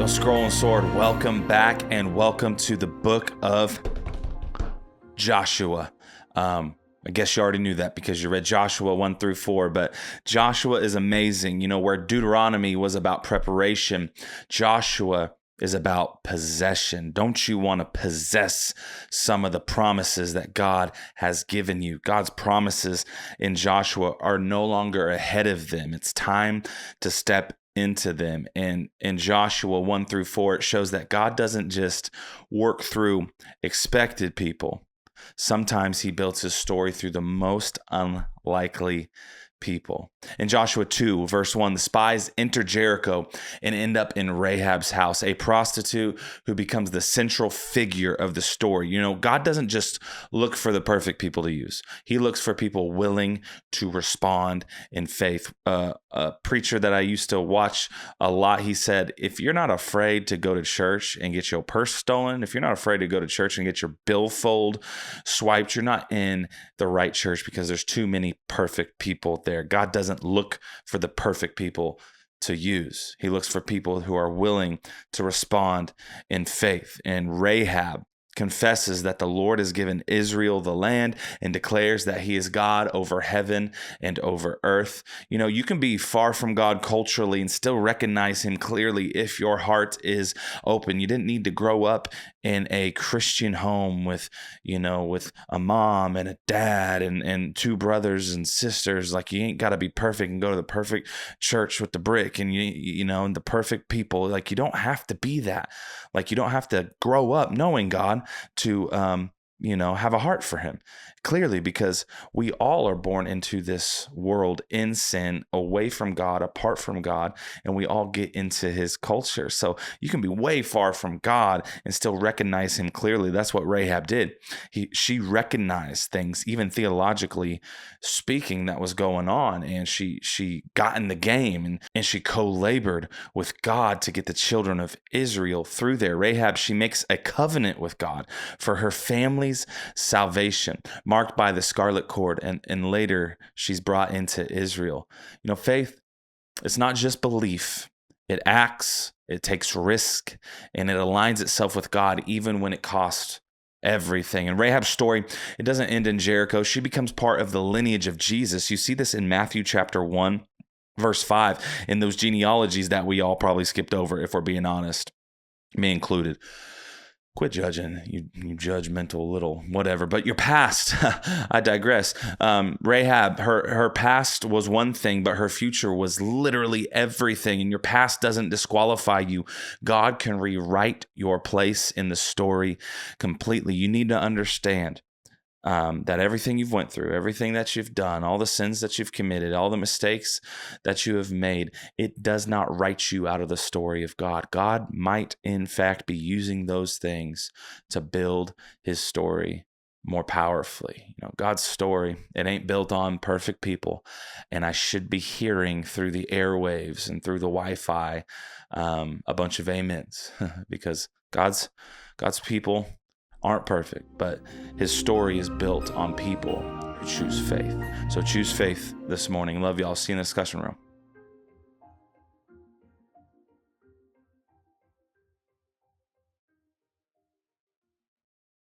Yo, Scroll and Sword, welcome back and welcome to the book of Joshua. I guess you already knew that because you read Joshua 1 through 4, but Joshua is amazing. You know, where Deuteronomy was about preparation, Joshua is about possession. Don't you want to possess some of the promises that God has given you? God's promises in Joshua are no longer ahead of them. It's time to step into them. And in Joshua 1 through 4, it shows that God doesn't just work through expected people. Sometimes he builds his story through the most unlikely people. In Joshua 2, verse 1, the spies enter Jericho and end up in Rahab's house, a prostitute who becomes the central figure of the story. You know, God doesn't just look for the perfect people to use. He looks for people willing to respond in faith. A preacher that I used to watch a lot, he said, if you're not afraid to go to church and get your purse stolen, if you're not afraid to go to church and get your billfold swiped, you're not in the right church because there's too many perfect people there. God doesn't look for the perfect people to use. He looks for people who are willing to respond in faith. And Rahab confesses that the Lord has given Israel the land and declares that he is God over heaven and over earth. You know, you can be far from God culturally and still recognize him clearly if your heart is open. You didn't need to grow up in a Christian home with a mom and a dad and two brothers and sisters. Like, you ain't got to be perfect and go to the perfect church with the brick and and the perfect people. Like, you don't have to be that. Like, you don't have to grow up knowing God to have a heart for him. Clearly, because we all are born into this world in sin, away from God, apart from God, and we all get into his culture. So you can be way far from God and still recognize him clearly. That's what Rahab did. She recognized things, even theologically speaking, that was going on, and she got in the game and she co-labored with God to get the children of Israel through there. Rahab, she makes a covenant with God for her family's salvation, marked by the scarlet cord, and later she's brought into Israel. You know, faith, it's not just belief. It acts, it takes risk, and it aligns itself with God even when it costs everything. And Rahab's story, it doesn't end in Jericho. She becomes part of the lineage of Jesus. You see this in Matthew chapter 1, verse 5, in those genealogies that we all probably skipped over, if we're being honest, me included. Quit judging, you judgmental little whatever. But your past, I digress. Rahab, her past was one thing, but her future was literally everything. And your past doesn't disqualify you. God can rewrite your place in the story completely. You need to understand that everything you've went through, everything that you've done, all the sins that you've committed, all the mistakes that you have made, it does not write you out of the story of God. God might, in fact, be using those things to build his story more powerfully. You know, God's story, it ain't built on perfect people. And I should be hearing through the airwaves and through the Wi-Fi a bunch of amens because God's people aren't perfect, but his story is built on people who choose faith. So choose faith this morning. Love y'all. See you in the discussion room.